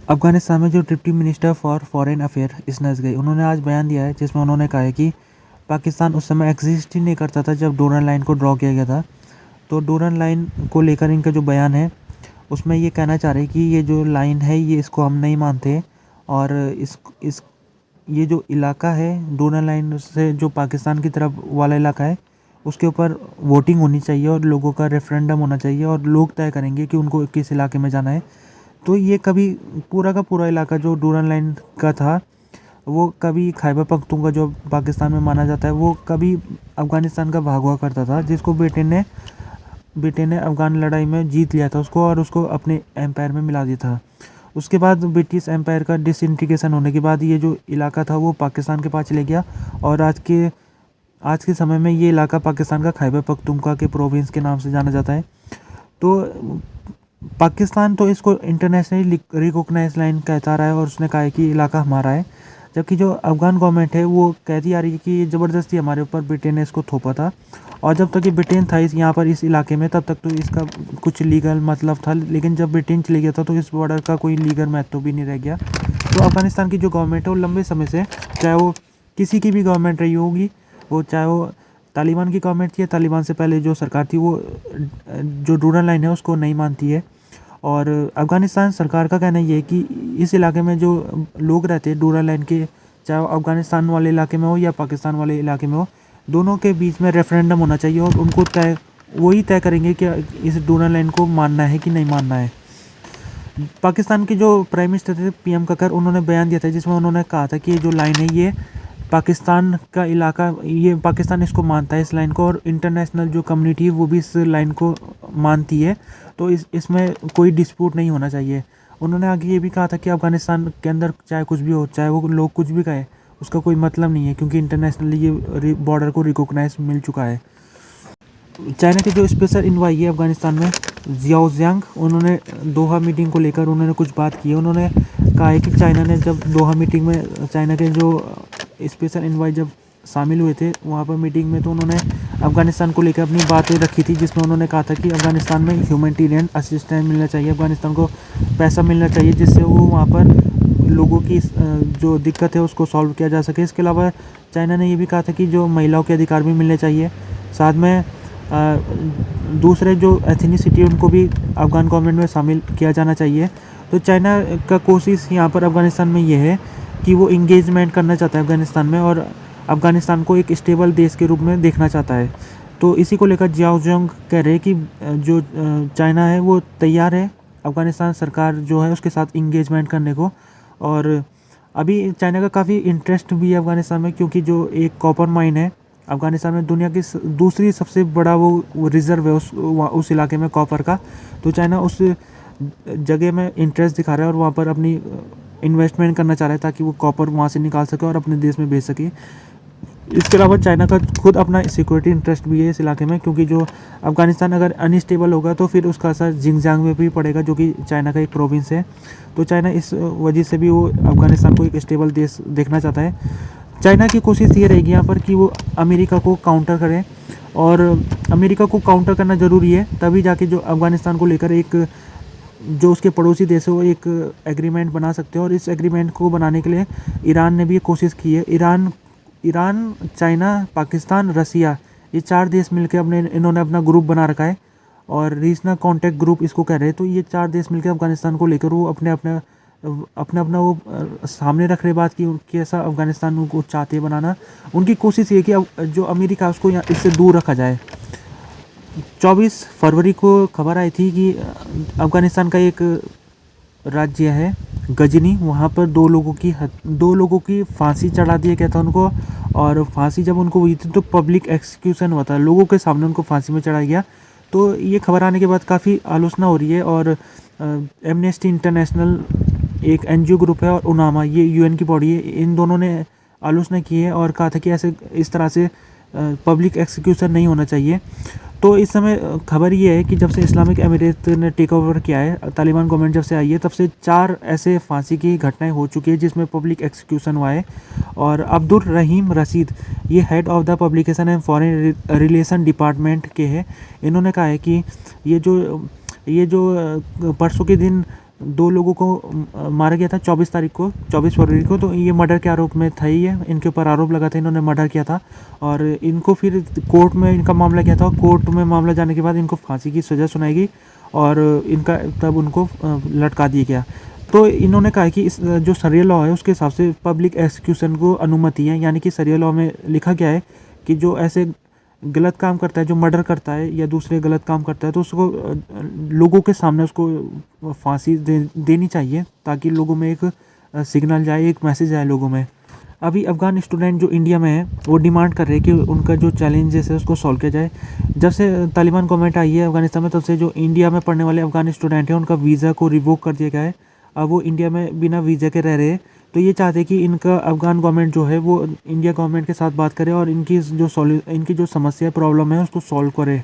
अफ़गानिस्तान में जो deputy minister for foreign affair इशनाज़ गई, उन्होंने आज बयान दिया है जिसमें उन्होंने कहा है कि पाकिस्तान उस समय एग्जिस्ट ही नहीं करता था जब डोरन लाइन को ड्रॉ किया गया था। तो डोरन लाइन को लेकर इनका जो बयान है उसमें ये कहना चाह रहे हैं कि ये जो लाइन है ये इसको हम नहीं मानते और इस ये जो इलाका है डोरन लाइन से जो पाकिस्तान की तरफ वाला इलाका है उसके ऊपर वोटिंग होनी चाहिए और लोगों का रेफरेंडम होना चाहिए और लोग तय करेंगे कि उनको किस इलाके में जाना है। तो ये कभी पूरा का पूरा इलाका जो डोरन लाइन का था वो कभी खैबर पख्तूनख्वा जो पाकिस्तान में माना जाता है वो कभी अफ़गानिस्तान का भाग हुआ करता था, जिसको ब्रिटेन ने अफ़गान लड़ाई में जीत लिया था उसको और उसको अपने एम्पायर में मिला दिया था। उसके बाद ब्रिटिश एम्पायर का डिसइंटीग्रेशन होने के बाद ये जो इलाका था वो पाकिस्तान के पास चले गया और आज के समय में ये इलाका पाकिस्तान का खैबर पख्तूनख्वा के प्रोविंस के नाम से जाना जाता है। तो पाकिस्तान तो इसको इंटरनेशनली रिकॉग्नाइज लाइन कहता रहा है और उसने कहा है कि इलाका हमारा है, जबकि जो अफ़गान गवर्नमेंट है वो कहती आ रही है कि ये ज़बरदस्ती हमारे ऊपर ब्रिटेन ने इसको थोपा था और जब तक ये ब्रिटेन था यहाँ पर इस इलाके में तब तक तो इसका कुछ लीगल मतलब था, लेकिन जब ब्रिटेन चले गया था तो इस बॉर्डर का कोई लीगल महत्व भी नहीं रह गया। तो अफ़गानिस्तान की जो गवर्नमेंट है वो लंबे समय से, चाहे वो किसी की भी गवर्नमेंट रही होगी, वो चाहे वो तालिबान की गवर्नमेंट थी या तालिबान से पहले जो सरकार थी, वो जो डोरन लाइन है उसको नहीं मानती है। और अफ़गानिस्तान सरकार का कहना ये है कि इस इलाके में जो लोग रहते हैं डोरन लाइन के, चाहे वो अफ़गानिस्तान वाले इलाके में हो या पाकिस्तान वाले इलाके में हो, दोनों के बीच में रेफरेंडम होना चाहिए और उनको वही तय करेंगे कि इस डोरन लाइन को मानना है कि नहीं मानना है। पाकिस्तान के जो प्राइम मिनिस्टर थे पीएम ककर, उन्होंने बयान दिया था जिसमें उन्होंने कहा था कि ये जो लाइन है ये पाकिस्तान का इलाका, ये पाकिस्तान इसको मानता है इस लाइन को और इंटरनेशनल जो कम्युनिटी है वो भी इस लाइन को मानती है। तो इसमें कोई डिस्प्यूट नहीं होना चाहिए। उन्होंने आगे ये भी कहा था कि अफ़गानिस्तान के अंदर चाहे कुछ भी हो, चाहे वो लोग कुछ भी कहे, उसका कोई मतलब नहीं है क्योंकि इंटरनेशनली ये बॉर्डर को रिकॉग्नाइज मिल चुका है। चाइना के जो स्पेशल इन्वाई है अफ़गानिस्तान में जियाओ जियांग, उन्होंने दोहा मीटिंग को लेकर उन्होंने कुछ बात की है। उन्होंने कहा है कि चाइना ने जब दोहा मीटिंग में चाइना के जो स्पेशल इन्वाई जब शामिल हुए थे वहाँ पर मीटिंग में, तो उन्होंने अफ़गानिस्तान को लेकर अपनी बातें रखी थी जिसमें उन्होंने कहा था कि अफ़गानिस्तान में ह्यूमैनिटेरियन असिस्टेंस मिलना चाहिए, अफ़गानिस्तान को पैसा मिलना चाहिए जिससे वो वहाँ पर लोगों की जो दिक्कत है उसको सॉल्व किया जा सके। इसके अलावा चाइना ने ये भी कहा था कि जो महिलाओं के अधिकार भी मिलने चाहिए, साथ में दूसरे जो एथनिसिटी उनको भी अफ़गान गवर्नमेंट में शामिल किया जाना चाहिए। तो चाइना का कोशिश यहाँ पर अफ़गानिस्तान में ये है कि वो इंगेजमेंट करना चाहता है अफ़गानिस्तान में और अफ़गानिस्तान को एक स्टेबल देश के रूप में देखना चाहता है। तो इसी को लेकर जियाओ जियांग कह रहे हैं कि जो चाइना है वो तैयार है अफ़गानिस्तान सरकार जो है उसके साथ इंगेजमेंट करने को। और अभी चाइना का काफ़ी इंटरेस्ट भी है अफ़गानिस्तान में, क्योंकि जो एक कॉपर माइन है अफ़गानिस्तान में, दुनिया की दूसरी सबसे बड़ा वो रिज़र्व है उस इलाके में कॉपर का। तो चाइना उस जगह में इंटरेस्ट दिखा रहा है और वहाँ पर अपनी इन्वेस्टमेंट करना चाह रहा है ताकि वो कॉपर वहाँ से निकाल सके और अपने देश में भेज सके। इसके अलावा चाइना का खुद अपना सिक्योरिटी इंटरेस्ट भी है इस इलाके में, क्योंकि जो अफ़गानिस्तान अगर अनस्टेबल होगा तो फिर उसका असर जिंगजांग में भी पड़ेगा जो कि चाइना का एक प्रोविंस है। तो चाइना इस वजह से भी वो अफ़गानिस्तान को एक स्टेबल देश देखना चाहता है। चाइना की कोशिश ये रहेगी यहाँ पर कि वो अमेरिका को काउंटर करें और अमेरिका को काउंटर करना ज़रूरी है, तभी जाके जो अफ़गानिस्तान को लेकर एक जो उसके पड़ोसी देश है वो एक एग्रीमेंट बना सकते हैं। और इस एग्रीमेंट को बनाने के लिए ईरान ने भी कोशिश की है। ईरान, चाइना, पाकिस्तान, रसिया, ये 4 देश मिलकर इन्होंने अपना ग्रुप बना रखा है और रीजनल कॉन्टैक्ट ग्रुप इसको कह रहे हैं। तो ये 4 देश मिलकर अफ़गानिस्तान को लेकर वो अपने अपना वो सामने रख रहे बात कि कैसा अफ़गानिस्तान को चाहते बनाना। उनकी कोशिश ये कि जो अमेरिका उसको यहाँ इससे दूर रखा जाए। 24 फरवरी को खबर आई थी कि अफ़गानिस्तान का एक राज्य है गजनी, वहाँ पर 2 लोगों की फांसी चढ़ा दिया गया था उनको। और फांसी जब उनको हुई थी तो पब्लिक एक्सिक्यूशन हुआ था, लोगों के सामने उनको फांसी में चढ़ाया गया। तो ये खबर आने के बाद काफ़ी आलोचना हो रही है और एमनेस्टी इंटरनेशनल एक एनजीओ ग्रुप है और उनामा ये यूएन की बॉडी है, इन दोनों ने आलोचना की है और कहा था कि इस तरह से पब्लिक एक्सिक्यूशन नहीं होना चाहिए। तो इस समय खबर ये है कि जब से इस्लामिक एमिरेट ने टेक ओवर किया है, तालिबान गवर्नमेंट जब से आई है, तब से 4 ऐसे फांसी की घटनाएं हो चुकी है जिसमें पब्लिक एक्सिक्यूशन हुआ है। और अब्दुल रहीम रशीद, ये head of the publication and foreign relation department के हैं। इन्होंने कहा है कि ये जो परसों के दिन 2 लोगों को मारा गया था 24 फरवरी को। तो ये मर्डर के आरोप में था ही है, इनके ऊपर आरोप लगा था, इन्होंने मर्डर किया था और इनको फिर कोर्ट में इनका मामला गया था। कोर्ट में मामला जाने के बाद इनको फांसी की सज़ा सुनाई गई और इनका तब उनको लटका दिया गया। तो इन्होंने कहा कि इस जो शरिया लॉ है उसके हिसाब से पब्लिक एग्जीक्यूशन को अनुमति है, यानी कि शरिया लॉ में लिखा गया है कि जो ऐसे गलत काम करता है, जो मर्डर करता है या दूसरे गलत काम करता है, तो उसको लोगों के सामने उसको फांसी देनी चाहिए, ताकि लोगों में एक सिग्नल जाए, एक मैसेज आए लोगों में। अभी अफ़गान स्टूडेंट जो इंडिया में है वो डिमांड कर रहे हैं कि उनका जो चैलेंजेस है उसको सॉल्व किया जाए। जब से तालिबान गवर्नमेंट आई है अफ़गानिस्तान में, तब से जो इंडिया में पढ़ने वाले अफ़गान स्टूडेंट हैं उनका वीज़ा को रिवोक कर दिया गया है। अब वो इंडिया में बिना वीज़ा के रह रहे हैं। तो ये चाहते हैं कि इनका अफ़गान गवर्नमेंट जो है वो इंडिया गवर्नमेंट के साथ बात करे और इनकी जो समस्या प्रॉब्लम है उसको सॉल्व करे।